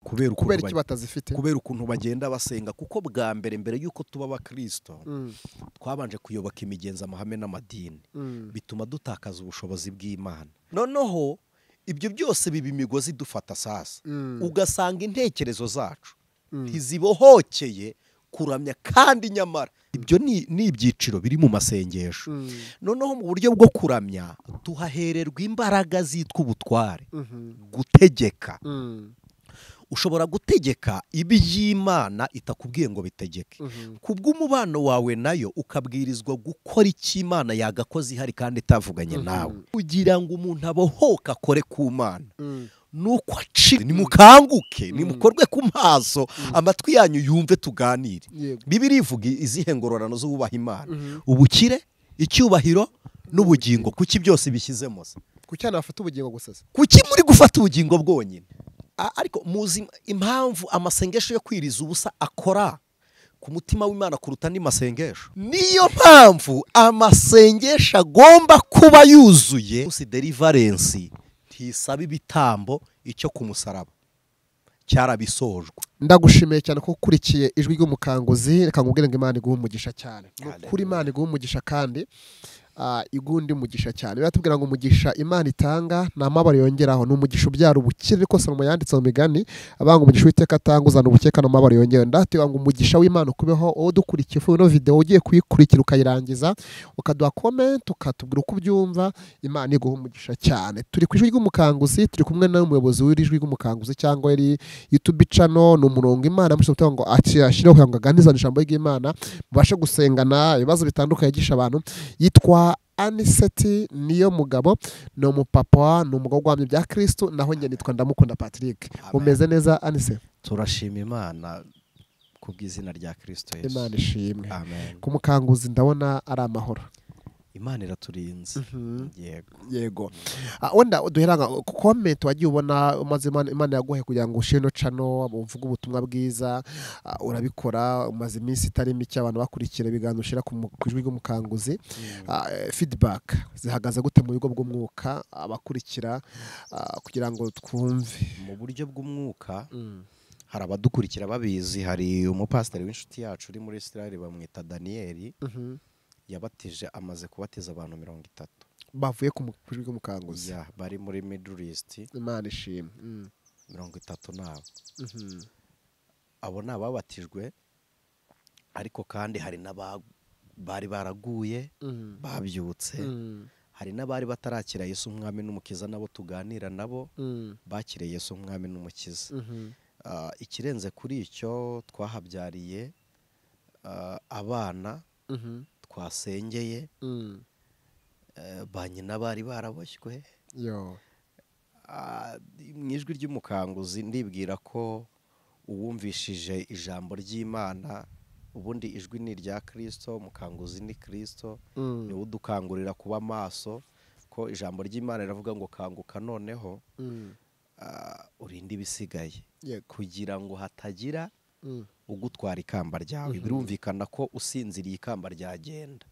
kubera iki batazifite, kubera ukuntu bagenda basenga, kuko bwa mbere yuko tuba abakristo twabanje kuyoboka imigenzo, amahame n'amadini, bituma dutakaza ubushobozi bw'Imana. Noneho ibyo byose biba imigozi dufata sasa, ugasanga intekerezo zacu ntizibohokeye kuramya, kandi nyamara ibyo ni ibyiciro biri mu masengesho. Noneho mu buryo bwo kuramya tuhahererwa imbaraga zitwa ubutware, gutegeka. Ushobora gutegeka iby'Imana itakubwiye ngo bitegeke, kubw'umubano wawe nayo ukabwirizwa gukora icyo Imana yagakoze ihari kandi itavuganye nawe, kugira ngo umuntu abohoka akore ku Mana. Nuko acire, nimukanguke, nimukorwe ku maso, amatwi yanyu yumve tuganire. Bibiliya ivuga izihe ngororano zo kubaha Imana? Ubukire, icyubahiro n'ubugingo. Kuki byose bishyizemo se? Kuki nafata ubugingo gusa? Kuki muri gufata ubugingo bwonyine? Ariko muzi impamvu amasengesho yo kwiriza ubusa akora ku mutima w'Imana kuruta andi masengesho? Niyo mpamvu amasengesho agomba kuba yuzuye deliverance, ntisaba ibitambo, icyo ku musaraba cyarabisojwe. Ndagushimiye cyane ko ukurikiye ijwi ry'umukanguzi. Reka nkubwire ngo Imana iguhe umugisha cyane, kuri Imana iguhe umugisha kandi igundi mugisha cyane. Biratubwira ngo umugisha Imana itanga nta mabara yongeraho, n'umugisha ubyara ubukire, ariko Salomo yanditse mu migani abanga umugisha w'Iteka atanga uzana ubukeka no mabara yongera. Ndatewe ngo umugisha w'Imana kubeho wowe dukurikiye ino video, ugiye kuyikurikira ukayirangiza ukaduha comment ukatubwira uko ubyumva. Imana iguhe umugisha cyane. Turi ku ijwi ry'umukanguzi, turi kumwe n'umuyobozi w'ijwi ry'umukanguzi cyangwa iri YouTube channel. Ni umurongo Imana amusaba ngo ashyireho kugira ngo aganize ijambo ry'Imana, mubashe gusengana ibibazo bitandukanye yigisha abantu. Yitwa Anicet niyo mugabo, no mupapa, no umugabo wamye bya Kristo. Naho njye nitwa Ndamukunda Patrick. Umeze neza Anicet? Turashima Imana kubw'izina rya Kristo Yesu. Imana ishimwe. Amen. Kumukanguzi ndabona ari amahoro. Imana iraturinze. Yego. Wenda duheranga comment wagiye ubona umaze Imana yaguhe kugira ngo ushino channel uvuga ubutumwa bwiza, urabikora umaze iminsi itari mike abantu bakurikira ibiganiro ushira ku ijwi ry'umukanguzi. Feedback zihagaze gute mu bigo bw'umwuka abakurikira kugira ngo twumve mu buryo bw'umwuka? Hari abadukurikira babizi, hari umupasiteri w'inshuti yacu uri muri Israel bamwita Daniel, yabatije amaze kubatiza abantu 30 bavuye ku ijwi ry'umukanguzi, bari muri Middle East. Imana ishimwe. 30 nabo abo nababatijwe, ariko kandi hari bari baraguye babyutse, hari n'abari batarakira Yesu umwami n'umukiza, nabo tuganira nabo bakiriye Yesu umwami n'umukiza. Ikirenze kuri icyo twahabyariye abana twasengeye, ba nyina bari baraboshywe. Mu ijwi ry'umukanguzi ndibwira ko uwumvishije ijambo ry'Imana, ubundi ijwi ni irya Kristo, umukanguzi ni Kristo, niwe udukangurira kuba maso, ko ijambo ry'Imana riravuga ngo kanguka noneho urinde ibisigaye, kugira ngo hatagira ugutwara ikamba ryawe. Birumvikana ko usinziriye ikamba ryagenda.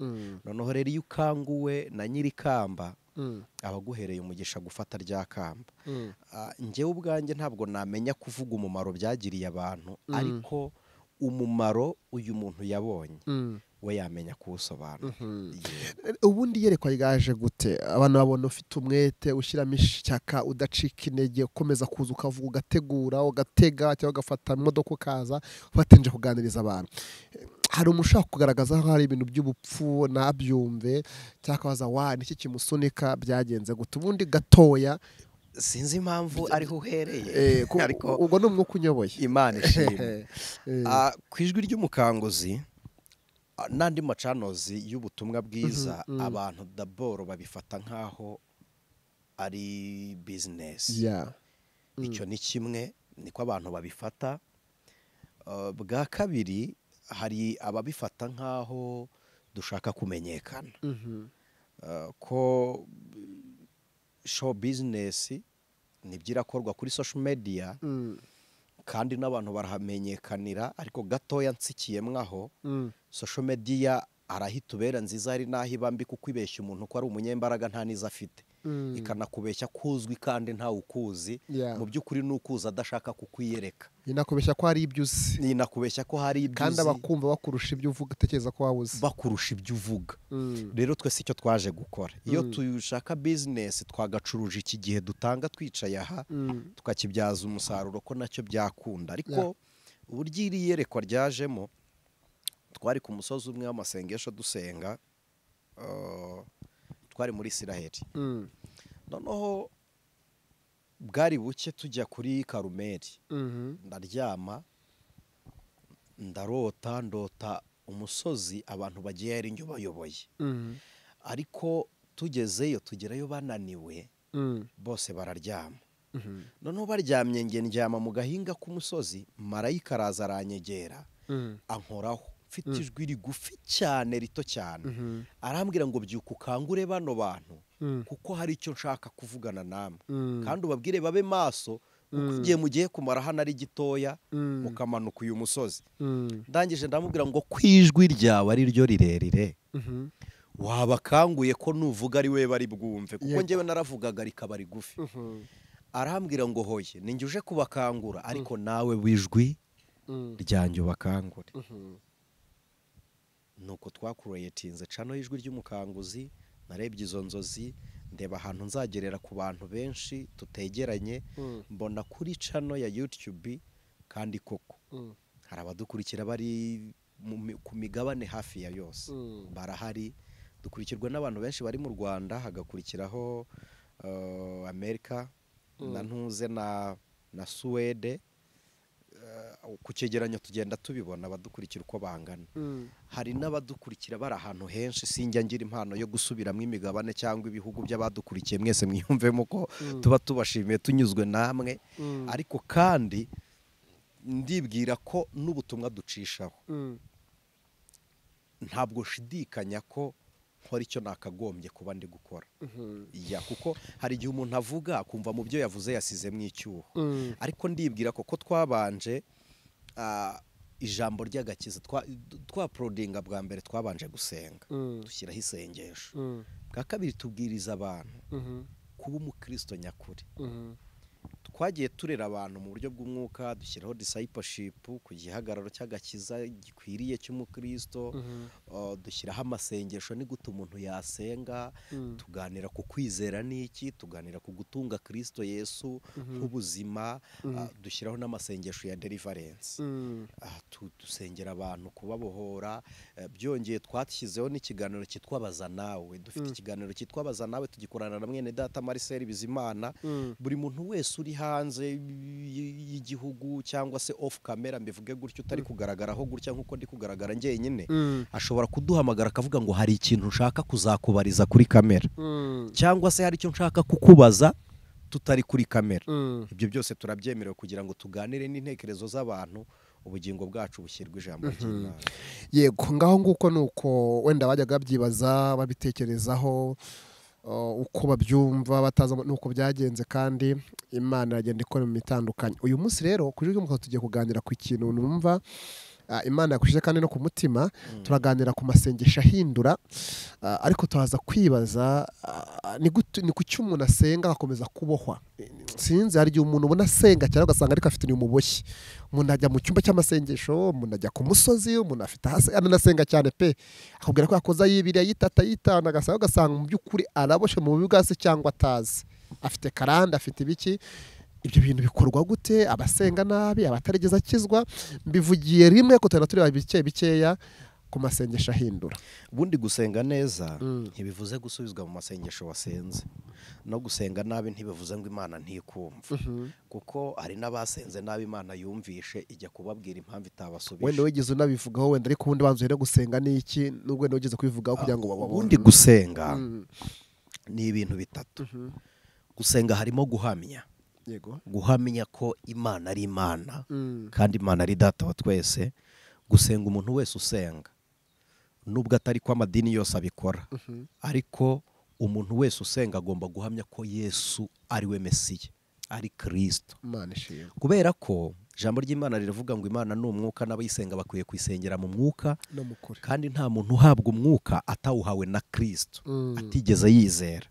Noneho rero iyo ukanguwe na nyiri ikamba abaguhereye umugisha gufata rya kamba. Njyewe ubwanjye ntabwo namenya kuvuga umumaro byagiriye abantu, ariko umumaro uyu muntu yabonye we yamenya kuwusobanura. Ubundi yerekwa ryaje gute? Abantu babona ufite umwete, ushyiramo ishyaka, udacika intege, ukomeza kuza ukavuga, ugategura, ugatega cyangwa ugafata imodoka ukaza ufatanije kuganiriza abantu. Hari umushaka kugaragaza ko hari ibintu by'ubupfu nabyumve, cyangwa waza niki kimusunika, byagenze gute? Ubundi gatoya sinzi impamvu ariho uhereye, ariko ubwo ni umwuka unyoboye. Imana ishimwe. Ku ijwi ry'umukanguzi n'andi macanozi y'ubutumwa bwiza, abantu daboro babifata nkaho ari business. Icyo ni kimwe, niko abantu babifata. Bwa kabiri, hari ababifata nkaho dushaka kumenyekana, ko show business nibyirakorwa kuri social media, kandi n'abantu barahamenyekanira, ariko gatoya nsikiyemwe aho social media arahita ubera nziza, ari naho ibambi kuko ibeshya umuntu ko ari umunyembaraga nta niza afite. ikanakubeshya kuzwi kandi ntawe ukuzi, mu by'ukuri n'ukuzi adashaka kukwiyereka, inakubeshya ko hari ibyo uzi, inakubeshya ko hari ibyo kandi abakumva bakurusha ibyo uvuga, utekereza ko wabuze, bakurusha ibyo uvuga. Rero twese icyo twaje gukora, iyo dushaka bizinesi twagacuruje iki gihe dutanga twicaye aha tukakibyaza umusaruro, ko nacyo byakunda. Ariko uburyo iri yerekwa ryajemo, twari ku musozi umwe w'amasengesho dusenga, twari muri Isiraheli. Noneho bwari buke tujya kuri Karumeli, ndaryama ndota umusozi abantu bagiye ari njye bayoboye, ariko tugezeyo tugerayo bananiwe bose bararyama. Noneho baryamye nge ndyama mu gahinga k'umusozi, marayika araza aranyegera ankoraho, mfite ijwi rigufi cyane rito cyane, arambwira ngo byuka ukangure bano bantu kuko hari icyo nshaka kuvugana namwe, kandi ubabwire babe maso kuko igihe mugiye kumara hano ari gitoya mukamanuka uyu musozi. Ndangije ndamubwira ngo kwijwi ryawe ari ryo rirerire wabakanguye ko nuvuga ari we bari bwumve, kuko njyewe naravugaga rikaba rigufi. Arambwira ngo hoye ninjye uje kubakangura, ariko nawe wijwi ryanjye ubakangure. Nuko twakureyetinze cano y'ijwi ry'umukanguzi, narebye izo nzozi, ndeba ahantu nzagerera ku bantu benshi tutegeranye, mbona kuri cano ya YouTube, kandi koko hari abadukurikira bari ku migabane hafi ya yose, barahari. Dukurikirwa n'abantu benshi bari mu Rwanda, hagakurikiraho Amerika na ntuze na Suwede. Ku cyegeranyo tugenda tubibona abadukurikira uko bangana. Hari n'abadukurikira bari ahantu henshi, sinjya ngira impano yo gusubiramo imigabane cyangwa ibihugu by'abadukurikiye, mwese mwiyumvemo ko tuba tubashimiye tunyuzwe namwe. Ariko kandi ndibwira ko n'ubutumwa ducishaho ntabwo shidikanya ko nkora icyo nakagombye kuba ndi gukora, kuko hari igihe umuntu avuga akumva mu byo yavuze yasizemo icyuho. Ariko ndibwira ko twabanje ijambo ry'agakiza, twaporodinga bwa mbere twabanje gusenga, dushyiraho isengesho. Bwa kabiri tubwiriza abantu kuba umukristo nyakuri. Twagiye turera abantu mu buryo bw'umwuka, dushyiraho discipleship ku gihagararo cy'agakiza gikwiriye cy'umukristo, dushyiraho amasengesho ni gute umuntu yasenga, tuganira ku kwizera n'iki, tuganira ku gutunga Kristo Yesu nk'ubuzima, dushyiraho n'amasengesho ya deliverance, dusengera abantu kubabohora. Byongeye twashyizeho n'ikiganiro cyitwa Baza Nawe, dufite ikiganiro cyitwa Baza Nawe tugikorana na mwene data Marcel Bizimana. Buri muntu wese uri hanze y'igihugu cyangwa se off camera, mbivuge gutyo, utari kugaragaraho gutya nk'uko ndi kugaragara njyenyine, ashobora kuduhamagara akavuga ngo hari ikintu nshaka kuzakubariza kuri kamera, cyangwa se hari icyo nshaka kukubaza tutari kuri kamera. Ibyo byose turabyemerewe kugira ngo tuganire n'intekerezo z'abantu, ubugingo bwacu bushyirwa ijambo ry'Imana. Yego, ngaho nguko nuko wenda bajyaga babyibaza babitekerezaho, uko babyumva bataza nuko byagenze, kandi Imana iragenda ikora mu mitandukanye. Uyu munsi rero kuri ry'umukanguzi tugiye kuganira ku kintu numva Imana yakushyize kandi no ku mutima. Turaganira ku masengesho ahindura, ariko turaza kwibaza ni kuki umuntu asenga agakomeza kubohwa. Sinzi, hari igihe umuntu ubona asenga cyangwa ugasanga ariko afite umuboshyi. Umuntu ajya mu cyumba cy'amasengesho, umuntu ajya ku musozi, umuntu afite hasi anasenga cyane pe, akubwira ko yakoza yibiriya yitana ugasanga mu by'ukuri araboshe mu bubi bwase cyangwa atazi, afite karande, afite ibiki. Ibyo bintu bikorwa gute? Abasenga nabi, abatarigeze akizwa. Mbivugiye rimwe ko tureba bikeya ku masengesho ahindura. Ubundi gusenga neza ntibivuze gusubizwa mu masengesho wasenze, no gusenga nabi ntibivuze ngo Imana ntikumva, kuko hari n'abasenze nabi Imana yumvishe ijya kubabwira impamvu itabasubije. Wenda wigeze unabivugaho, wenda ariko ubundi banzu rero gusenga ni iki, nubwo wenda wigeze kubivugaho kugira ngo babone. Ubundi gusenga ni ibintu bitatu. Gusenga harimo guhamya. Yego. Guhamya ko Imana ari Imana, kandi Imana ari Data wa twese. Gusenga, umuntu wese usenga, nubwo atari ko amadini yose abikora, ariko umuntu wese usenga agomba guhamya ko Yesu ari we Mesiya, ari Kristo. Imana ishimwe. Kubera ko ijambo ry'Imana riravuga ngo Imana ni umwuka n'abayisenga bakwiye kwisengera mu mwuka no mukuri. kandi nta muntu uhabwa umwuka atawuhawe na Kristo atigeze yizera.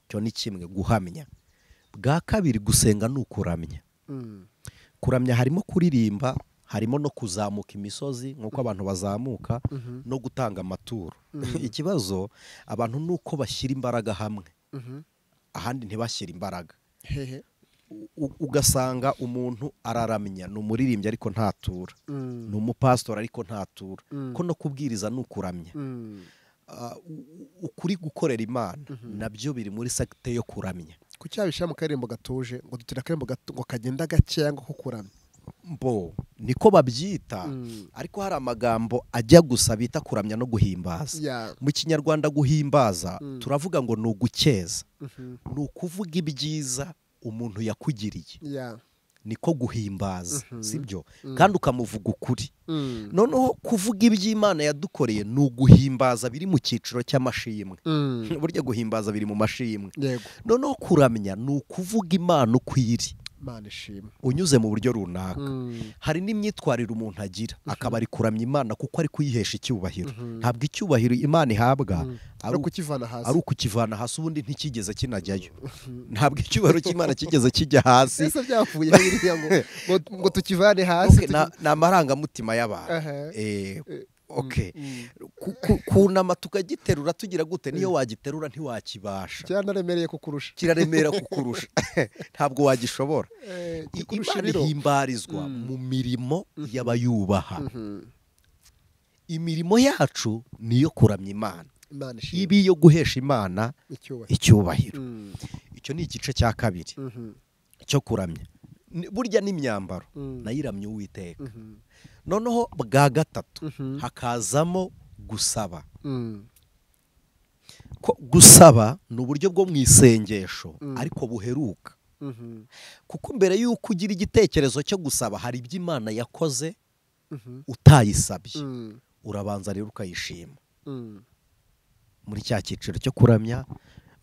Cyo ni kimwe guhamya. Bwa kabiri gusenga ni ukuramya. Kuramya harimo kuririmba, harimo no kuzamuka imisozi nk'uko abantu bazamuka no gutanga amaturo. Ikibazo abantu nuko bashyira imbaraga hamwe ahandi ntibashyira imbaraga. Ugasanga umuntu araramya, ni umuririmbyi ariko ntatura, ni umupasitori ariko ntatura, ko no kubwiriza ni ukuramya. Ukuri gukorera Imana nabyo biri muri sekite yo kuramya. Ku cyabishyira mu karirimbo gatuje ngo dutira akaririmbo ngo kagenda gakeya ngo kuramya. Niko babyita, ariko hari amagambo ajya gusa bita kuramya no guhimbaza. Mu Kinyarwanda guhimbaza turavuga ngo ni ugukeza, ni ukuvuga ibyiza umuntu yakugiriye, niko guhimbaza, sibyo? Kandi ukamuvuga ukuri. Noneho kuvuga iby'Imana yadukoreye ni uguhimbaza, biri mu cyiciro cy'amashimwe. Burya guhimbaza biri mu mashimwe. Noneho kuramya ni ukuvuga Imana ukwiri, unyuze mu buryo runaka. Hari n'imyitwarire umuntu agira akaba ari kuramya Imana kuko ari kuyihesha icyubahiro. Ntabwo icyubahiro Imana ihabwa ari ukukivana hasi, ubundi ntikigeze kinajyayo. Ntabwo icyubahiro cy'Imana kigeze kijya hasi. Ese byavuye biriya ngo tukivane hasi. Ni amarangamutima y'abantu. Kunama tukagiterura tugira gute, niyo wagiterura ntiwakibasha, cyanaremereye kukurusha, kiraremera kukurusha. Ntabwo wagishobora. Imana ihimbarizwa mu mirimo y'abayubaha. Imirimo yacu niyo kuramya Imana, ibi yo guhesha Imana icyubahiro. Icyo ni igice cya kabiri cyo kuramya. Burya n'imyambaro nayiramye Uwiteka. Noneho bwa gatatu hakazamo gusaba. Gusaba ni uburyo bwo mu isengesho ariko buheruka. Kuko mbere y'uko ugira igitekerezo cyo gusaba hari ibyo Imana yakoze utayisabye, urabanza rero ukayishima. Muri cya cyiciro cyo kuramya,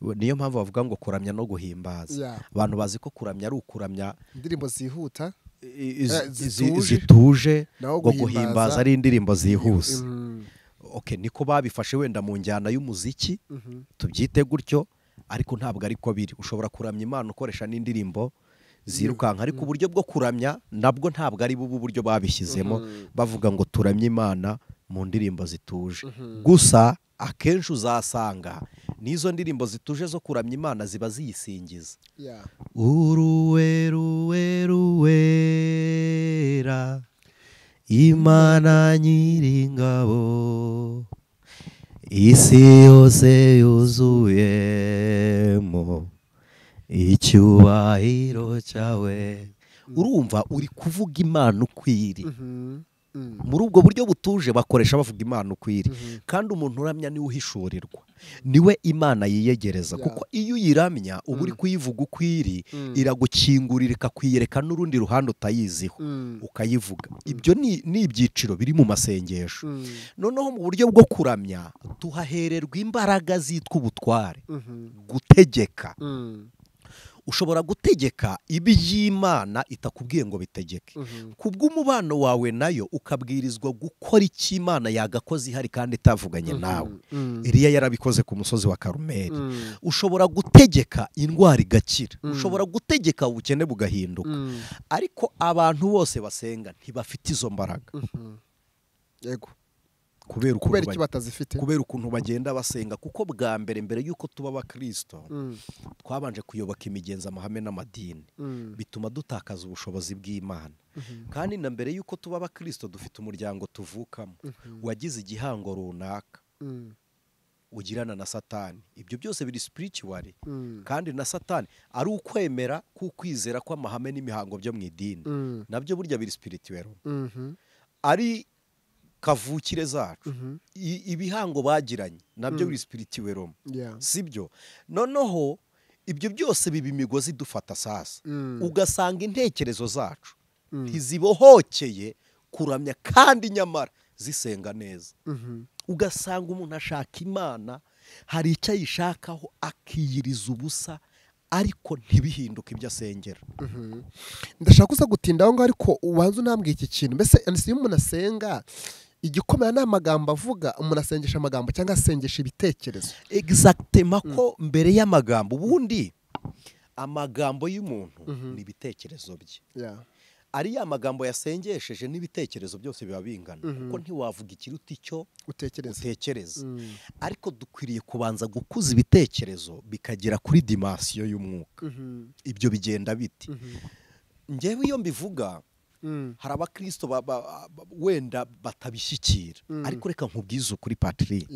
niyo mpamvu bavuga ngo kuramya no guhimbaza. Abantu bazi ko kuramya ari ukuramya indirimbo zihuta zituje, ngo guhimbaza ari indirimbo zihuse. Niko babifashe wenda mu njyana y'umuziki, tubyite gutyo, ariko ntabwo ariko biri. Ushobora kuramya Imana ukoresha n'indirimbo zirukanka, ariko uburyo bwo kuramya nabwo ntabwo ari bubu buryo babishyizemo, bavuga ngo turamye Imana mu ndirimbo zituje. Gusa akenshi uzasanga n'izo ndirimbo zituje zo kuramya Imana ziba ziyisingiza. Uruweruweruwera Imana Nyiringabo, isi yose yuzuyemo icyubahiro cyawe. Urumva uri kuvuga Imana ukwiri. Muri ubwo buryo butuje bakoresha bavuga Imana ukwiri. Kandi umuntu uramya niwe uhishurirwa, niwe Imana yiyegereza. Kuko iyo uyiramya uba uri kuyivuga ukwiri, iragukingurira ikakwiyereka n'urundi ruhande utayiziho, ukayivuga. Ibyo ni ibyiciro biri mu masengesho. Noneho mu buryo bwo kuramya tuhahererwa imbaraga zitwa ubutware, gutegeka. Ushobora gutegeka iby'Imana itakubwiye ngo bitegeke. Kubw'umubano wawe nayo ukabwirizwa gukora icyo Imana yagakoze ihari kandi itavuganye nawe. Eliya yarabikoze ku musozi wa Karumeli. Ushobora gutegeka indwara igakira, ushobora gutegeka ubukene bugahinduka, ariko abantu bose basenga ntibafite izo mbaraga. Yego. Kubera ukuntu bagenda basenga. Kuko bwa mbere y'uko tuba abakristo twabanje kuyoboka imigenzo, amahame n'amadini, bituma dutakaza ubushobozi bw'Imana. Kandi na mbere y'uko tuba abakristo dufite umuryango tuvukamo wagize igihango runaka ugirana na Satani. Ibyo byose biri spiritual, kandi na Satani ari ukwemera kukwizera kw'amahame n'imihango byo mu idini, nabyo burya biri spiritual. Ari kavukire zacu, ibihango bagiranye nabyo biri spiritual, sibyo? Noneho ibyo byose biba imigozi dufata sasa, ugasanga intekerezo zacu ntizibohokeye kuramya, kandi nyamara zisenga neza. Ugasanga umuntu ashaka Imana, hari icyo ayishakaho akiyiriza ubusa, ariko ntibihinduke ibyo asengera. ndashaka kuza gutinda aho ngaho ariko ubanza unambwiye iki kintu. Mbese iyo umuntu asenga igikomeye ni amagambo avuga, umuntu asengesha amagambo cyangwa asengesha ibitekerezo? Exactement ko mbere y'amagambo ubundi amagambo y'umuntu ni ibitekerezo bye. Ari ya magambo yasengesheje n'ibitekerezo byose biba bingana kuko ntiwavuga ikiruta icyo utekereza. Ariko dukwiriye kubanza gukuza ibitekerezo bikagera kuri dimension y'umwuka. Ibyo bigenda biti. Ngewe iyo mbivuga hari abakristo wenda batabishyikira, ariko reka nkubwize ukuri Patrick,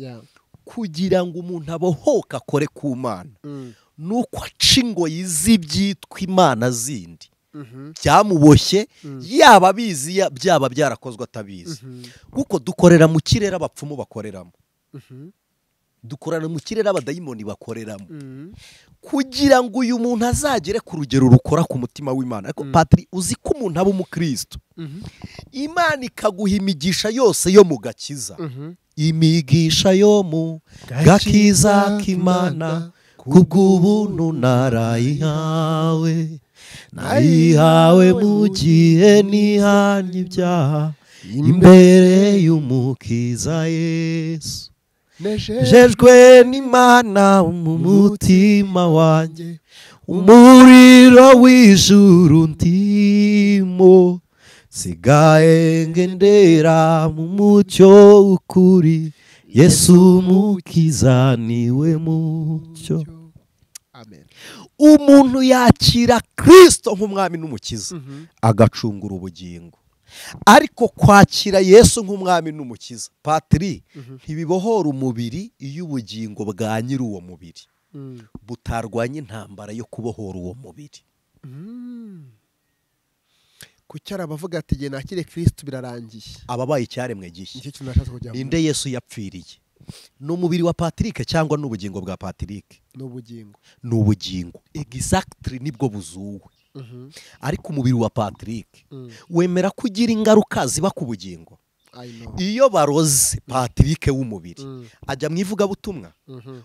kugira ngo umuntu abohoka akore ku Mana nuko aca ingoyi z'ibyitwa imana zindi byamuboshye, yaba abizi byaba byarakozwe atabizi. Kuko dukorera mu kirere abapfumu bakoreramo, dukorera mu kirere abadayimoni bakoreramo, kugira ngo uyu muntu azagere ku rugero rukora ku mutima w'Imana. Ariko Patrick, uzi ko umuntu aba umukristo, Imana ikaguha imigisha yose yo mu gakiza, imigisha yo mu gakiza k'Imana, kubw'ubuntu narayihawe, nayihawe mu gihe nihanye ibyaha imbere y'umukiza Yesu. Nejejwe n'Imana mu mutima wanjye, umuriro w'ijuru ndimo, sigaye ngendera mu mucyo ukuri, Yesu umukiza niwe mucyo. Amen. Umuntu yakira Kristo nk'umwami n'umukiza agacungura ubugingo, ariko kwakira Yesu nk'umwami n'umukiza Patrick ntibibohora umubiri iyo ubugingo bwa nyiri uwo mubiri butarwanya intambara yo kubohora uwo mubiri. kucyara abavuga ati igihe nakire Kristo birarangiye, ababaye icyaremwe gishya. Ninde Yesu yapfiriye? N'umubiri wa Patrick cyangwa n'ubugingo bwa Patrick? N'ubugingo. Exactly, nibwo buzuwe. Ariko umubiri wa Patrick wemera kugira ingaruka ziba ku bugingo. Iyo baroze Patrick w'umubiri ajya mu ivugabutumwa,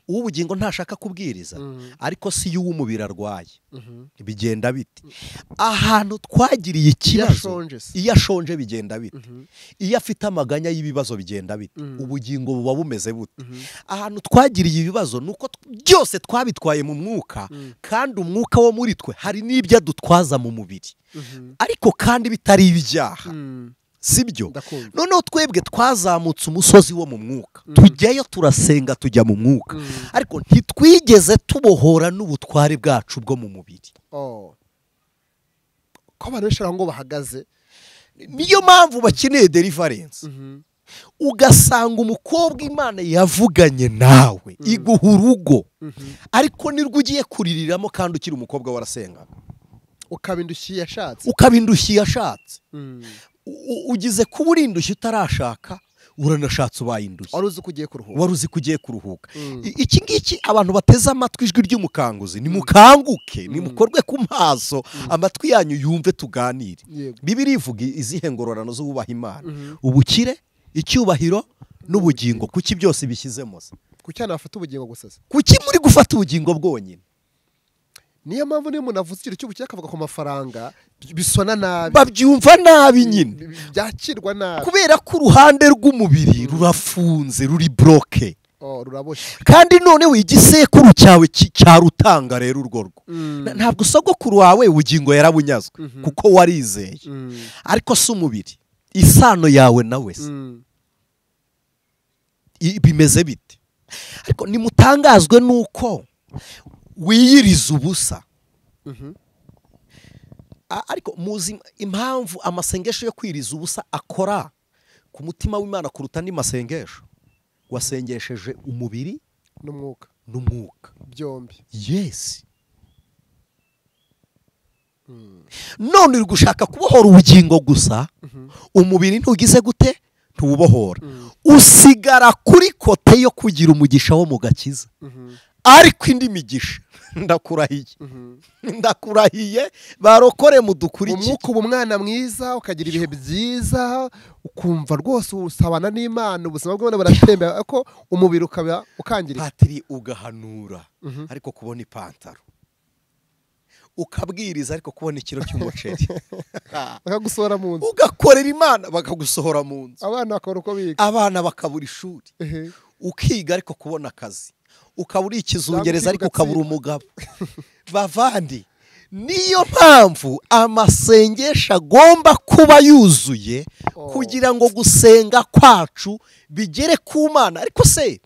uw'ubugingo ntashaka kubwiriza, ariko si y'uw'umubiri arwaye. Bigenda biti. Ahantu twagiriye ikibazo, iyo ashonje bigenda biti. Iyo afite amaganya y'ibibazo bigenda biti. Ubugingo buba bumeze bute? Ahantu twagiriye ibibazo nuko byose twabitwaye mu mwuka, kandi umwuka wo muri twe hari n'ibyo adutwaza mu mubiri, ariko kandi bitari ibyaha. Sibyo? Noneho twebwe twazamutse umusozi wo mu mwuka, tujyayo turasenga, tujya mu mwuka, ariko ntitwigeze tubohora n'ubutware bwacu bwo mu mubiri. Ko abantu benshi ngo bahagaze, niyo mpamvu bakeneye deliverance. Ugasanga umukobwa Imana yavuganye nawe iguha urugo, ariko nirwo ugiye kuririramo kandi ukiri umukobwa warasenga, ukabindushye yashatse. Ugize kuba urindushye utarashaka, uranashatse ubaye indushye, wari uzi ko ugiye kuruhuka. Iki ngiki abantu bateze amatwi ijwi ry'umukanguzi, nimukanguke, nimukorwe ku maso, amatwi yanyu yumve tuganire. Bibiliya ivuga izihe ngororano z'ububaha Imana? Ubukire, icyubahiro n'ubugingo. Kuki byose bishyizemo se? Kuki nafata ubugingo gusa? Kuki muri gufata ubugingo bwonyine? Niyo mpamvu niyo umuntu avuze ikintu cy'ubukire akavuga ku mafaranga, bisona nabi, babyumva nabi nyine, byakirwa nabi, kubera ko uruhande rw'umubiri rurafunze, ruri bloke, ruraboshye. Kandi none we igisekuru cyawe cyarutanga rero urwo rwo. Ntabwo sogokuru wawe ubugingo yarabunyazwe kuko warizeye, ariko si umubiri, isano yawe nawe se bimeze bite? Ariko nimutangazwe nuko wiyiriza ubusa. Ariko muzi impamvu amasengesho yo kwiriza ubusa akora ku mutima w'Imana kuruta andi masengesho? Wasengesheje umubiri n'umwuka byombi. Yes. None uri gushaka kubohora ubugingo gusa, umubiri ntugize gute? Ntububohora. Usigara kuri kote yo kugira umugisha wo mu gakiza. Ariko indi migisha ndakurahiye barokore mu dukurikiye, umwuka uba umwana mwiza, ukagira ibihe byiza, ukumva rwose usabana n'Imana, ubuzima bw'Imana buratembera, ariko umubiri ukaba ukangirika. Patiri ugahanura ariko kubona ipantaro ukabwiriza ariko kubona ikiro cy'umuceri bakagusohora mu nzu, ugakorera Imana bakagusohora mu nzu, abana bakabura uko biga, abana bakabura ishuri, ukiga ariko kubona akazi, ukabura ikizungereza ariko ukabura umugabo. Bavandi, niyo mpamvu amasengesho agomba kuba yuzuye kugira ngo gusenga kwacu bigere ku Mana. Ariko se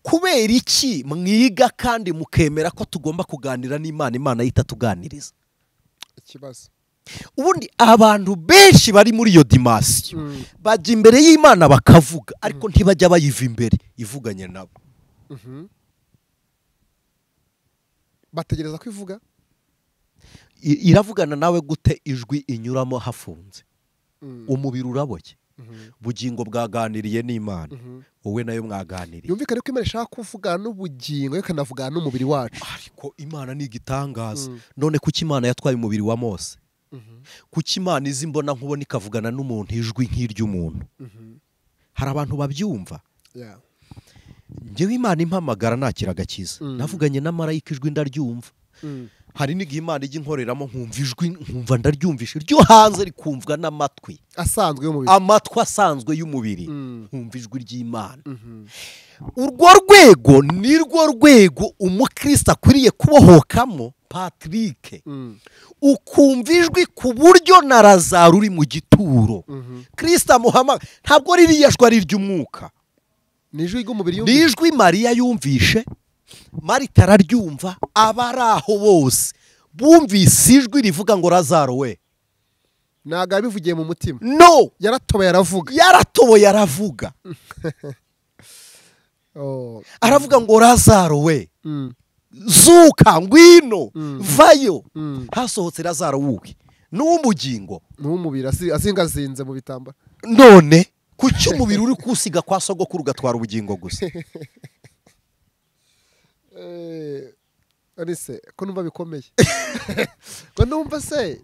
kubera iki mwiga kandi mukemera ko tugomba kuganira n'Imana, Imana yita tuganiriza? Ikibazo ubundi abantu benshi bari muri iyo dimension bajya imbere y'Imana bakavuga, ariko ntibajya bayiva imbere ivuganye nabo. Bategereza kwivuga, iravugana nawe gute ijwi inyuramo hafunze? Umubiri uraboye, bugingo bwaganiriye n'Imana, wowe nayo mwaganiriye. Yumvikane ko Imana ishaka kuvugana n'ubugingo ikanavugana n'umubiri wacu. Ariko Imana ni igitangaza. None kuki Imana yatwaye umubiri wa Mose? Kuki Imana izi mbona nkubona ikavugana n'umuntu ijwi nk'iry'umuntu? Hari abantu babyumva. Njyewe Imana impamagara nakira agakiza, navuganye na marayika ijwi ndaryumva. Hari n'igihe Imana ijya inkoreramo nkumva ijwi, nkumva ndaryumvisha ryo hanze rikumvwa n'amatwi asanzwe y'umubiri, amatwi asanzwe y'umubiri, nkumva ijwi ry'Imana. Urwo rwego nirwo rwego umukristo akwiriye kubohokamo. Patrick, ukumva ijwi ku buryo na Lazaro uri mu gituro, Kristo amuhama, ntabwo ririya jwi ari ry'umwuka, ni ijwi ry'umubiri, ni ijwi Mariya yumvishe, Marita araryumva, abari aho bose bumvise ijwi rivuga ngo Lazaro we. Ntabwo yabivugiye mu mutima, no, yaratoboye aravuga, yaratoboye aravuga. Aravuga ngo Lazaro we, zuka ngwino, vayo. Hasohotse Lazaro wuki n'umugingo, n'umubiri azingazinze mu bitambara. None kuki umubiri uri kusiga kwa sogokuru gatwara ubugingo gusa? Arise ko numva bikomeye. Ko numva se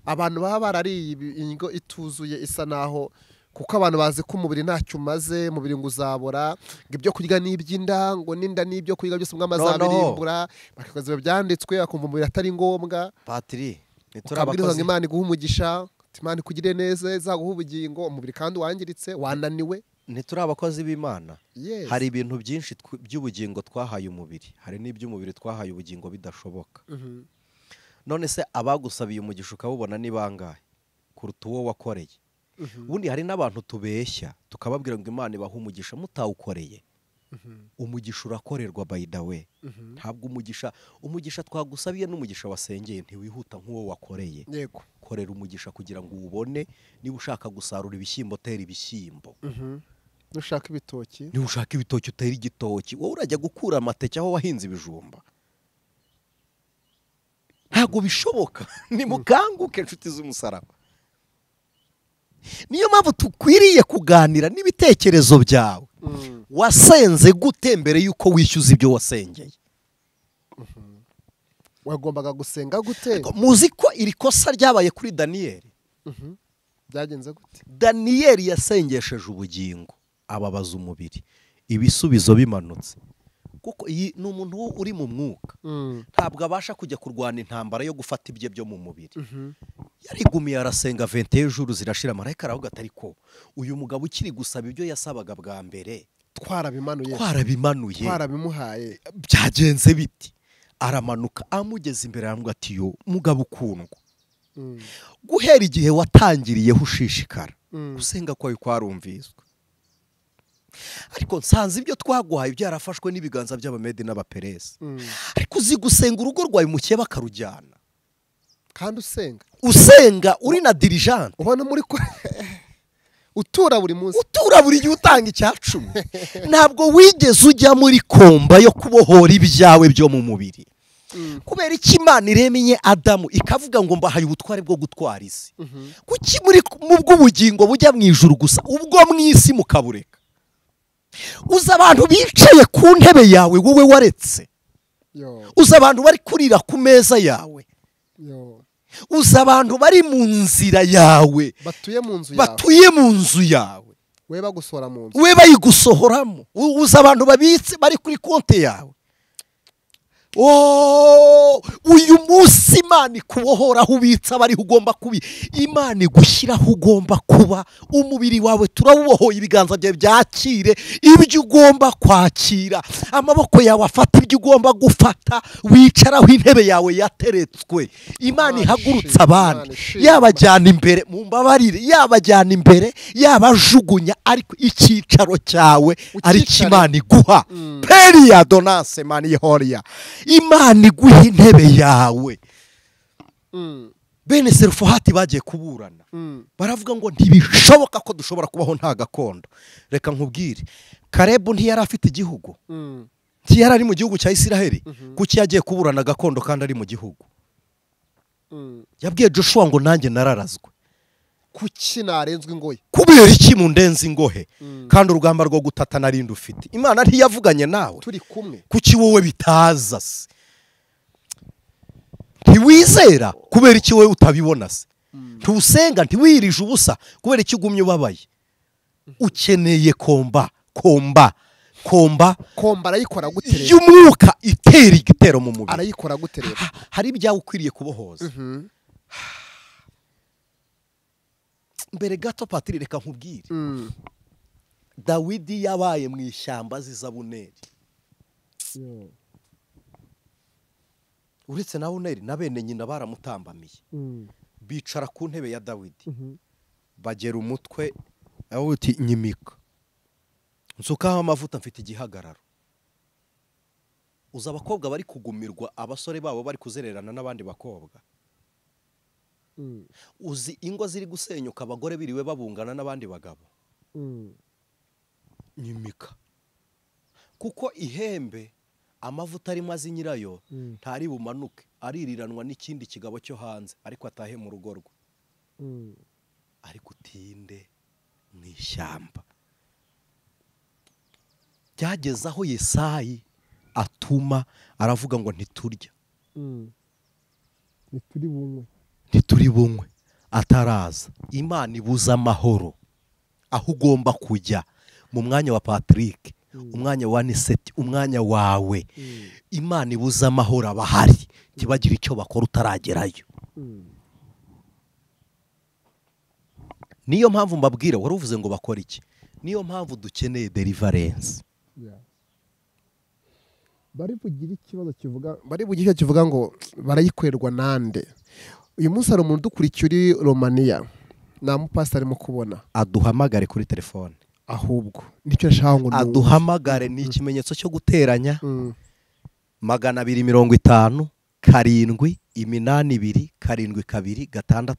abantu baba barariye ingo ituzuye isa naho, kuko abantu bazi ko umubiri ntacyo umaze, umubiri ngo uzabora, ngo ibyo kurya n'iby'inda, ngo n'inda n'ibyo kurya byose mwamazabirimbura, bakakoze byanditswe akumva umubiri atari ngombwa. Patri, ukabwiriza ngo Imana iguha umugisha, Imana ikugire neza, izaguha ubugingo, umubiri kandi wangiritse, wananiwe. Ntituri abakozi b'Imana. Hari ibintu byinshi by'ubugingo twahaye umubiri, hari n'iby'umubiri twahaye ubugingo bidashoboka. None se abagusabiye umugisha ukabubona ni bangahe kuruta uwo wakoreye? Ubundi hari n'abantu tubeshya tukababwira ngo Imana ibaha umugisha mutawukoreye. Umugisha urakorerwa by the way. Ntabwo umugisha twagusabiye n'umugisha wasengeye ntiwihuta nk'uwo wakoreye. Yego, korera umugisha kugira ngo ubone. Niba ushaka gusarura ibishyimbo, tera ibishyimbo. Nushaka ibitoki, niba ushaka ibitoki utera igitoki. Wowe urajya gukura amateke aho wahinze ibijumba? Ntabwo bishoboka. Nimukanguke inshuti z'umusaraba. Niyo mpamvu tukwiriye kuganira n'ibitekerezo byawe. Wasenze gute mbere yuko wishyuza ibyo wasengeye? Wagombaga gusenga gute? Muzi ko iri kosa ryabaye kuri Daniyeli. Byagenze gute? Daniyeli yasengesheje ubugingo, ababaza umubiri, ibisubizo bimanutse. Kuko iyi ni umuntu uri mu mwuka, ntabwo abasha kujya kurwana intambara yo gufata ibye byo mu mubiri. Yarigumiye arasenga 21 jours zirashira, marayika aravuga ati ariko uyu mugabo ukiri gusaba ibyo yasabaga bwa mbere twarabimanuye twarabimuhaye, byagenze biti? Aramanuka amugeze imbere aravuga ati yo mugabo ukundwa, guhera igihe watangiriyeho ushishikara, gusenga kwawe kwarumviswe, ariko nsanze ibyo twaguhaye byarafashwe n'ibiganza by'abamedi n'abaperesi. Ariko uzi gusenga urugo rwawe mukiye bakarujyana, kandi usenga uri na dirijante, ubona muri utura buri munsi, utura buri gihe utanga icyacumi. Ntabwo wigeze ujya muri komba yo kubohora ibyawe byo mu mubiri. Kubera iki Imana iremeye Adamu ikavuga ngo mbahaye ubutware bwo gutwara isi? Kuki muri mu bw'ubugingo bujya mu ijuru gusa, ubwo mu isi mukabureka? Uza abantu bicaye ku ntebe yawe wowe waretse, uza abantu bari kurira ku meza yawe, uza abantu bari mu nzira yawe, batuye mu nzu yawe, we bagusohora mu nzu, we bayigusohoramo, uza abantu babitse bari kuri konte yawe. uyu munsi Imana ikubohora aho ubitsa abari ugomba kubi, Imana igushyira aho ugomba kuba. Umubiri wawe turawubohoye, ibiganza byawe byakire ibyo ugomba kwakira, amaboko yawe afata ibyo ugomba gufata, wicaraho intebe yawe yateretswe. Imana ihagurutsa abandi, yabajyana imbere, mu mbabarire, yabajyana imbere, yabajugunya, ariko icyicaro cyawe ari Imana iguha. Peria donase mani horia, Imana iguha intebe yawe. Bene Serufohati bagiye kuburana, baravuga ngo ntibishoboka ko dushobora kubaho nta gakondo. Reka nkubwire, Karebu ntiyari afite igihugu, ntiyari ari mu gihugu cya Isiraheli, kuki yagiye kuburana gakondo kandi ari mu gihugu? Yabwiye Joshua ngo nanjye nararazwe, kuki narenzwe ingohe? Kubera iki mundenze ingohe kandi urugamba rwo gutata narindi ufite? Imana ntiyavuganye nawe turi kumwe, kuki wowe bitaza se? Ntiwizera kubera iki wowe utabibona se? Ntusenga ntiwirije ubusa kubera iki ugumye ubabaye? Ukeneye komba arayikora gute rero? Y'umwuka itera igitero mu mubiri, arayikora gute rero? Hari ibyawe ukwiriye kubohoza. Mbere gato Patiri, reka nkubwire, Dawidi yabaye mu ishyamba z'Izabuneri. Uretse na Abuneri na bene nyina baramutambamiye, bicara ku ntebe ya Dawidi, bagera umutwe aho uti nyimika, nsukaho amavuta, mfite igihagararo. Uza abakobwa bari kugumirwa, abasore babo bari kuzererana n'abandi bakobwa. Uzi ingo ziri gusenyuka, abagore biriwe babungana n'abandi bagabo. Nyimika, kuko ihembe amavuta arimo azi nyirayo ntari bumanuke, aririranwa n'ikindi kigabo cyo hanze, ariko atahe mu rugo rwe. Ariko utinde mu ishyamba. Byageze aho Yesayi atuma aravuga ngo ntiturya, ntituri bunywe ataraza. Imana ibuza amahoro aho ugomba kujya, mu mwanya wa Patrick, umwanya wa Anicet, umwanya wawe. Imana ibuza amahoro abahari, kibagira icyo bakora utaragerayo. Niyo mpamvu mbabwira, wari uvuze ngo bakora iki? Niyo mpamvu dukeneye deliverance. Bari bugira icyo kivuga ngo barayikorerwa nande. Uyu munsi hari umuntu dukurikiye uri Romania, nta mupasiteri arimo kubona, aduhamagare kuri telefone. Ahubwo nicyo nshaka ngo aduhamagare, ni ikimenyetso cyo guteranya 250 7 8 2 7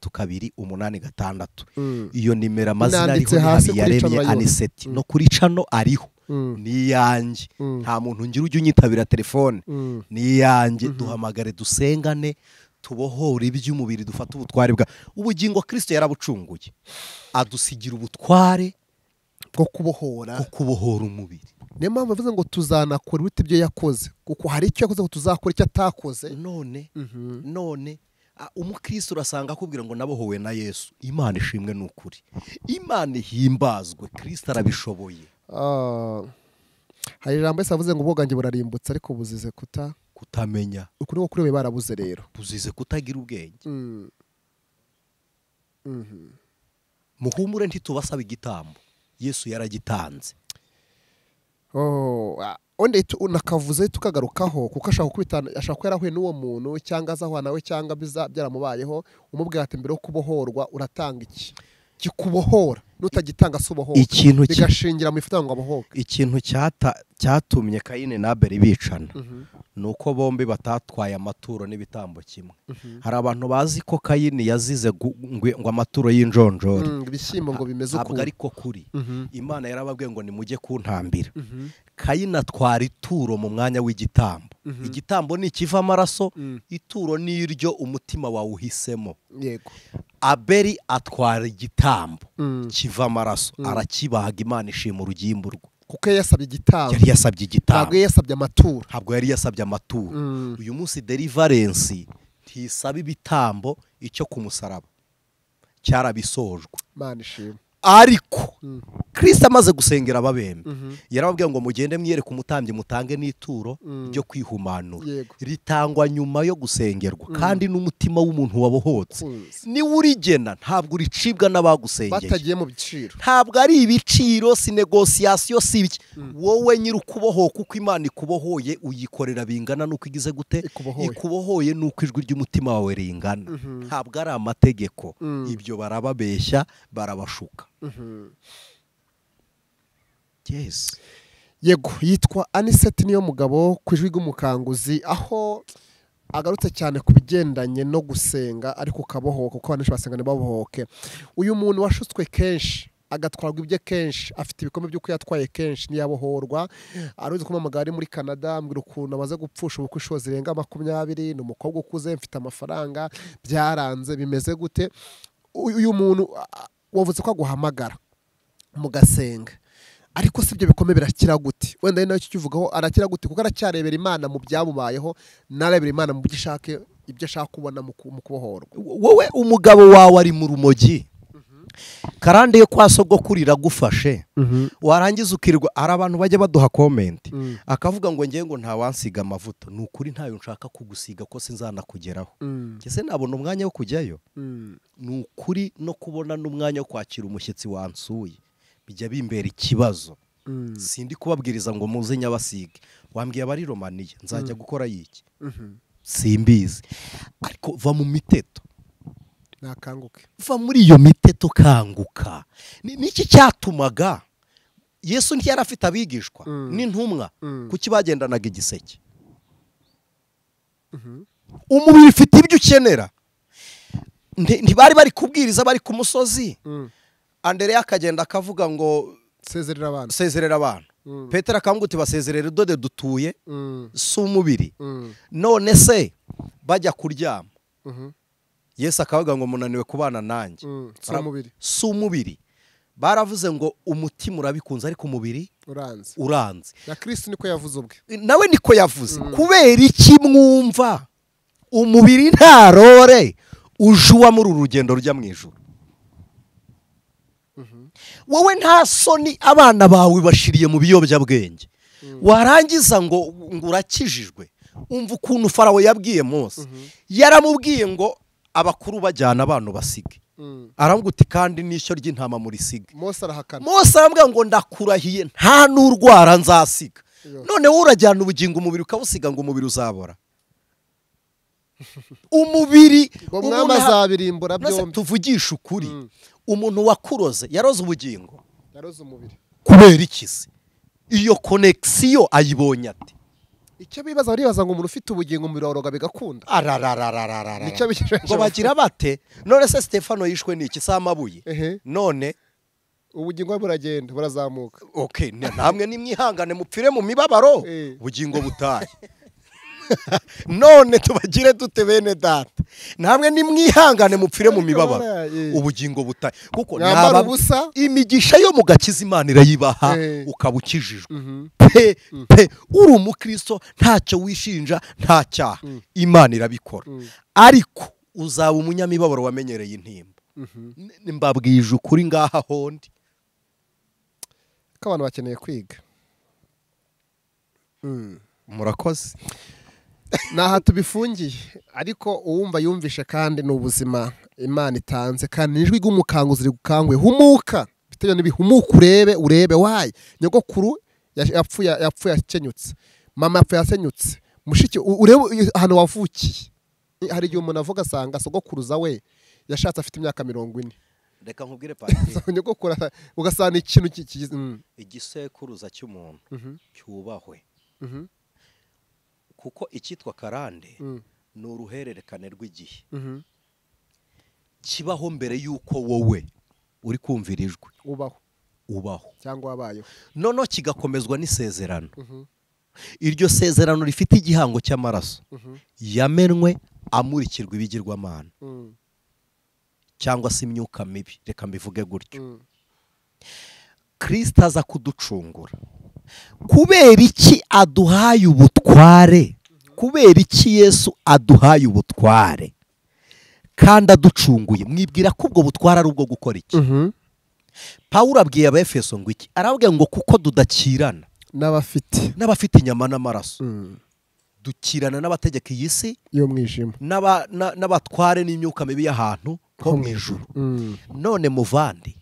2 8 iyo nimero amazina ariho yaremye Anicet, no kuri cano ariho. Ni yanjye, nta muntu ngira ujye unyitabira telefone, ni yanjye. Duhamagare dusengane, tubohora iby'umubiri, dufata ubutware bwa ubugingo Kristo yarabucunguye, adusigira ubutware bwo kubohora umubiri. Niyo mpamvu bavuze ngo tuzanakora ibiti byo yakoze, kuko hari icyo yakoze ngo tuzakora icyo atakoze. None umukristo urasanga akubwira ngo nabohowe na Yesu. Imana ishimwe n'ukuri, Imana ihimbazwe, Kristo arabishoboye. Hari ijambo Yesu avuze ngo ubwogange burarimbutse, ariko buzize kutamenya. Ukuri ngo kuri we barabuze rero, buzize kutagira ubwenge. Muhumure ntitubasaba igitambo, Yesu yaragitanze. Onde unakavuze tukagarukaho, kuko ashaka ko yarahuye n'uwo muntu cyangwa azahwana nawe cyangwa byaramubayeho, umubwira ati mbere yo kubohorwa uratanga iki? Kikubohora nutagitanga subohora, bigashingira mu ifuta ngo abohoke. Ikintu cyatumye Kayini na Abeli bicana nuko bombi batatwaye amaturo n'ibitambo kimwe. Hari abantu bazi ko Kayini yazize ngo amaturo y'injonjori, ibishyimbo ngo bimeze uko, ariko kuri Imana yarababwiye ngo nimujye kuntambira. Kayini atwara ituro mu mwanya w'igitambo. Igitambo ni ikiva amaraso, ituro ni iryo umutima wawe uhisemo. Abeli atwara igitambo kiva amaraso, arakibaga, Imana ishima urugimbu rwe, kuko yasabye igitambo. Yari yasabye igitambo, ntabwo yari yasabye amaturo. Uyu munsi deliverance ntisaba ibitambo, icyo ku musaraba cyarabisojwe. Imana ishima. Ariko Kristo amaze gusengera ababembe yarababwiye ngo mugende mwiyereke umutambyi mutange n'ituro ryo kwihumanura, ritangwa nyuma yo gusengerwa, kandi n'umutima w'umuntu wabohotse niwe urigena, ntabwo uricibwa n'abagusengeye, batagiye mu biciro, ntabwo ari ibiciro, si negosiyasiyo, si ibiki. Wowe nyiri ukubohoka uko Imana ikubohoye uyikorera bingana n'uko igize gute ikubohoye, n'uko ijwi ry'umutima wawe ringana. Ntabwo ari amategeko, ibyo barababeshya, barabashuka. Yes. Yego, yitwa Anicet niyo mugabo ku ijwi ry'umukanguzi, aho agarutse cyane ku bigendanye no gusenga ariko ukabohoka, kuko abantu basenga ntibabohoke. Uyu muntu washutswe kenshi agatwarwa ibye kenshi, afite ibikombe by'uko yatwaye kenshi ntiyabohorwa. Aruzi ko amagare ari muri Canada, ambwira ukuntu amaze gupfusha ubukwe inshuro zirenga 20, ni umukobwa ukuze, mfite amafaranga, byaranze, bimeze gute? Uyu muntu wavuze ko aguhamagara mugasenga, ariko si ibyo bikomeye birakira gute? Wenda ari nayo kivugaho, arakira gute? Kuko aracyarebera Imana mu byamubayeho, narebera Imana mu byo ishaka, ibyo ashaka kubona mu kubohorwa. Wowe umugabo wawe ari mu rumogi, karande yo kwa sogokuru iragufashe, warangiza ukirwa. Ari abantu bajya baduha comment akavuga ngo ngiye ngo ntawansiga amavuta. Ni ukuri ntayo nshaka kugusiga ko sinzanakugeraho, ese nabona umwanya wo kujyayo. Ni ukuri no kubona n'umwanya wo kwakira umushyitsi wansuye bijya bimbera ikibazo. Sindi kubabwiriza ngo muze nyabasige, wambwiye abari Romania nzajya gukora yiki, simbizi. Ariko va mu miteto, nakanguke, va muri iyo miteto, kanguka. Niki cyatumaga Yesu ntiyari afite abigishwa n'intumwa, kuki bagendanaga igiseke? Umubiri ufite ibyo ukenera. Ntibari bari kubwiriza, bari ku musozi, Andereya akagenda akavuga ngo sezerera abantu. Petero akamubwira uti basezerere dode dutuye, si umubiri. None se bajya kuryama, Yesu akavuga ngo munaniwe kubana nanjye, si umubiri. Baravuze ngo umutima urabikunze ariko umubiri uranze. Na Kristo niko yavuze ubwe, nawe niko yavuze. Kubera iki mwumva umubiri nta rore ujuwa muri uru rugendo rujya mu ijuru? Wowe nta soni, abana bawe bashiriye mu biyobyabwenge, warangiza ngo urakijijwe. Umva ukuntu Farawo yabwiye Mose, yaramubwiye ngo abakuru bajyana abantu basige, aramubwira uti kandi n'ishyo ry'intama murisige. Mose arahakana. Mose aramubwira ngo ndakurahiye nta n'urwara nzasiga. None wowe urajyana ubugingo umubiri ukawusiga ngo umubiri uzabora? Umubiri umwami azabirimbura byombi. Tuvugisha ukuri, umuntu wakuroze yaroze ubugingo, yaroze umubiri. Kubera ikizi iyo connection ayibonye ate? Icyo bibaza baribaza ngo umuntu ufite ubugingo umubiri waroga bigakunda. Nicyo bikishije ngo bagira bate? None se Stefano yishwe n'iki? Si amabuye? None ubugingo buragenda burazamuka. Okay, namwe nimwihangane mupfire mu mibabaro, ubugingo butaye. None tubagire dute bene data? Namwe nimwihangane mupfire mu mibabaro, ubugingo butaye. Kuko naba imigisha yo mu gakiza Imana irayibaha, ukabukijijwe. Uri umukristo ntacyo wishinja, nta cyaha, Imana irabikora. Ariko uzaba umunyamibabaro wamenyereye intimba. Mbabwije ukuri ngaha hondi ko abantu bakeneye kwiga. Murakoze. Naha tubifungiye, ariko uwumva yumvishe kandi n'ubuzima Imana itanze, kandi nijwi ry'umukanguzi rigukangwe. Humuka, bitewe n'ibihumuka, urebe wayi nyogokuru yapfuye akenyutse, mama yapfuye asenyutse, mushiki urebe ahantu wavukiye. Hari igihe umuntu avuga asanga sogokuruza we yashatse afite imyaka 40. Reka nkubwire Padiri, nyogokuru ugasana ikintu igisekuruza cy'umuntu cyubahwe. Kuko icyitwa karande ni uruhererekane rw'igihe, kibaho mbere y'uko wowe uri kumvira ijwi ubaho cyangwa wabayeho, noneho kigakomezwa n'isezerano. Iryo sezerano rifite igihango cy'amaraso yamenwe amurikirwa ibigirwamana cyangwa se imyuka mibi, reka mbivuge gutyo. Kristo aza kuducungura. Kubera iki aduhaye ubutware? Kubera iki Yesu aduhaye ubutware kandi aducunguye? Mwibwira ko ubwo butware ari ubwo gukora iki? Pawulo abwiye Abefeso ngo iki? Arababwira ngo kuko dudakirana n'abafite inyama n'amaraso, dukirana n'abategeka iyi si y'umwijima n'abatware n'imyuka mibi y'ahantu ho mu ijuru. None muvandi,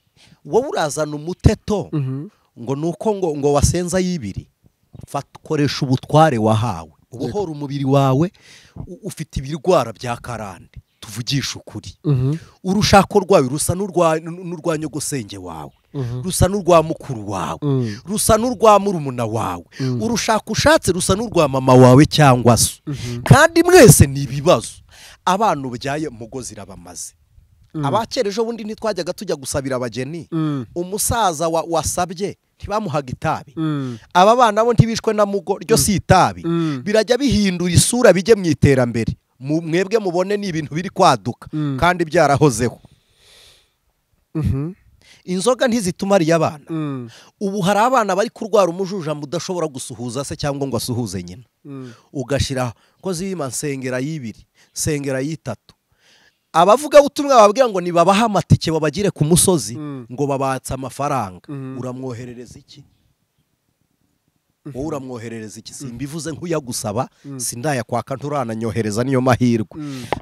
wowe urazana umuteto ngo nuko ngo wasenza y'ibiri. Koresha ubutware wahawe, ubohora umubiri wawe. Ufite ibirwara bya karande, tuvugisha ukuri. Urushako rwawe rusa n'urwa nyogosenge wawe, rusa n'urwa mukuru wawe, rusa n'urwa murumuna wawe. Urushako ushatse rusa n'urwa mama wawe cyangwa se. Kandi mwese ni ibibazo. Abana ubyaye mugozi irabamaze. Abakera ejo bundi ntitwajyaga tujya gusabira abageni, umusaza wasabye ntibamuhaga itabi. Aba bana bo ntibishwe na mugo, ryo si itabi. Birajya bihindura isura bijye mu iterambere. Mwebwe mubone ni ibintu biri kwaduka kandi byarahozeho. Inzoga ntizitumariye abana. Ubu hari abana bari kurwara umujuja mudashobora gusuhuza se cyangwa ngo asuhuze nyina. Ugashira ko zima nsengera y'ibiri, sengera y'itatu. Abavuga utumwe bababwira ngo nibabaha amatike babagire ku musozi ngo babatse amafaranga. Uramwoherereza iki? Wowe uramwoherereza iki? Simbivuze nk'uyagusaba, sindaya kwaka nturananyohereza niyo mahirwe.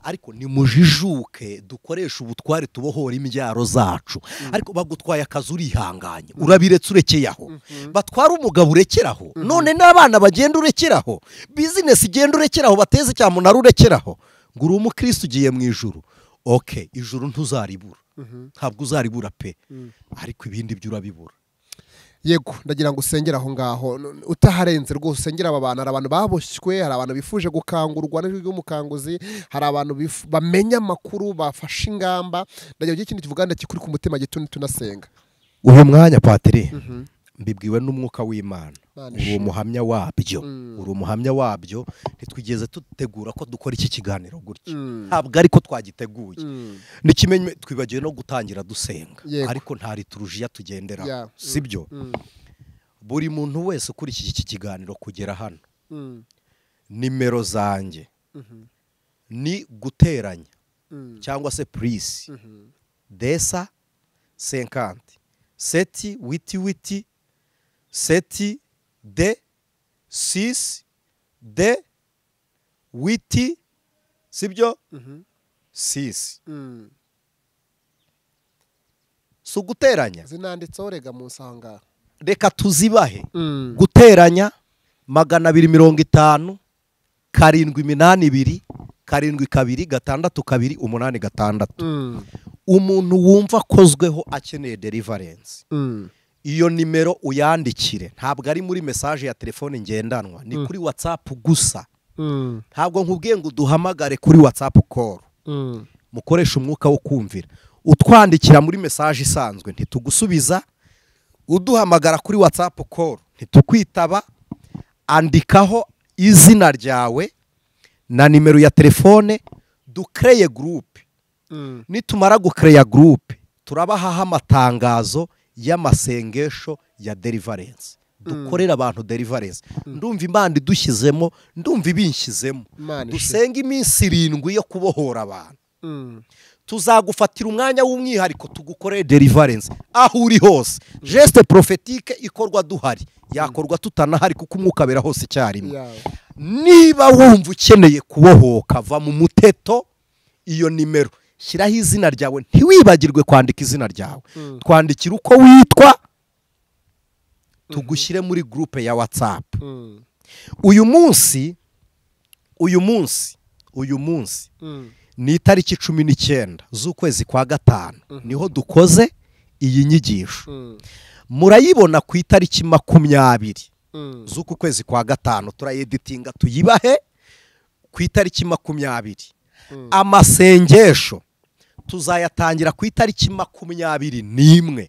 Ariko nimujijuke dukoresha ubutware tubohora imbyaro zacu. Ariko bagutwaye akazi urihanganye, urabiretse urekeyaho. Batwara umugabo urekeraho, none n'abana bagenda urekeraho, business igenda urekeraho, bateze cyamunara urekeraho. Ngo uri umukristo ugiye mu ijuru. Okay, ijuru ntuzaribura. Ntabwo uzaribura pe. Ariko ibindi byo urabibura. Yego, ndagira ngo usengera aho ngaho utaharenze rwose. Usengera aba bantu, hari abantu baboshywe, hari abantu bifuje gukangurwa n'ijwi ry'umukanguzi, hari abantu bamenya amakuru, bafashe ingamba. Ndagira ngo ikindi tuvugana kikuri ku mutima gito tunasenga. Uyu mwanya Patiri, mbibwiwe n'umwuka w'Imana. Uri umuhamya wabyo. Uri umuhamya wabyo. Ntitwigeze tutegura ko dukora iki kiganiro gutyo. Ntabwo ariko twagiteguye. Nikimenye twibagiye no gutangira dusenga. Ariko nta liturujia tugendera. Sibyo? Buri muntu wese ukurikiye iki kiganiro kugera hano. Nimero zanjye ni guteranya cyangwa se plus desa 50 seti witi seti de 6 de witi, sibyo? 6 so guteranya zinanditseho rega mu nsanga. Reka tuzibahe. Guteranya 250 782 722 622 886. Umuntu wumva akozweho akeneye deliverance, iyo nimero uyandikire. Ntabwo ari muri message ya telefone ngendanwa, ni kuri WhatsApp gusa. Ntabwo nkubwiye ngo duhamagare kuri WhatsApp call. Mukoresha umwuka wo kumvira. Utwandikira muri message isanzwe ntitugusubiza. Uduhamagara kuri WhatsApp call ntitukwitaba. Andikaho izina ryawe na nimero ya telefone, dukreye group. Nitumara gukreye group, turabaha amatangazo y'amasengesho ya deliverance. Dukorera abantu deliverance. Ndumva Imana idushyizemo, ndumva ibinshyizemo. Dusenga iminsi 7 yo kubohora abantu. Tuzagufatira umwanya w'umwihariko tugukoreye deliverance aho uri hose. Geste prophétique ikorwa duhari, yakorwa tutanahari kuko umwuka bera hose icyarimwe. Niba wumva ukeneye kubohoka, va mu muteto. Iyo nimero shyiraho izina ryawe, ntiwibagirwe kwandika izina ryawe. Twandikira uko witwa, tugushyire muri groupe ya WhatsApp. Uyu munsi ni itariki 19 z'ukwezi kwa gatanu niho dukoze iyi nyigisho. Murayibona ku itariki 20 z'uku kwezi kwa gatanu. Turayeditinga tuyibahe ku itariki 20. Amasengesho tuzayatangira ku itariki 21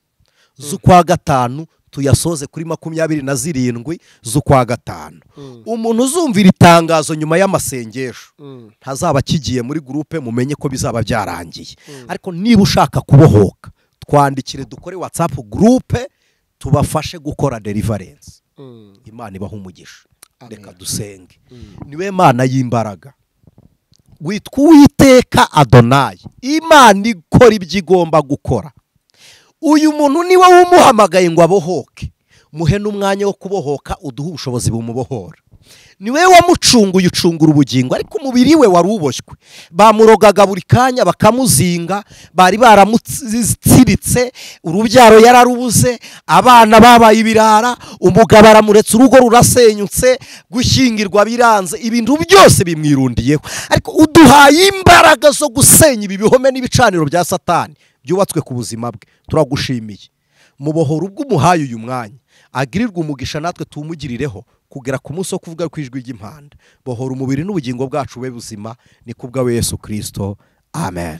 z'ukwa gatanu, tuyasoze kuri 27 z'ukwa gatanu. Umuntu uzumvira itangazo nyuma y'amasengesho ntazaba kigiye muri groupe, mumenye ko bizaba byarangiye. Ariko niba ushaka kubohoka, twandikire dukore WhatsApp groupe, tubafashe gukora deliverance. Imana ibaha umugisha. Reka dusenge. Niwe Mana y'imbaraga, witwa Uwiteka Adonai, Imana ikora ibyo igomba gukora. uyu muntu niwe wumuhamagaye ngo abohoke, muhe n'umwanya wo kubohoka, uduhe ubushobozi bumubohora. niwe wamucunguye ucungura ubugingo, ariko umubiri we wari uboshywe. Bamurogaga buri kanya bakamuzinga, bari baramutsiritse, urubyaro yararubuze, abana babaye ibirara, umugabo aramuretse, urugo rurasenyutse, gushyingirwa biranze, ibintu byose bimwirundiyeho. Ariko uduhaye imbaraga zo gusenya ibi bihome n'ibicaniro bya Satani byubatswe ku buzima bwe. Turagushimiye, mubohora ubwo umuhaye uyu mwanya, agirirwa umugisha natwe tumugirireho kugera ku munsi wo kuvuga kwijwi ry'impanda. Bohora umubiri n'ubugingo bwacu bube buzima, ni kubwa Yesu Kristo. Amen.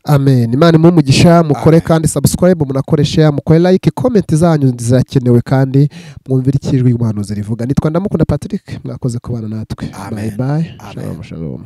Amen. Imana imumugisha, mukore kandi subscribe, munakoreshe, mukore like, comment zanyu zirakenewe kandi mwumvire ikijwi ry'umuhanuzi rivuga. Nitwa Ndamukunda Patrick, mwakoze kubana natwe. Bye bye. Shalom shalom.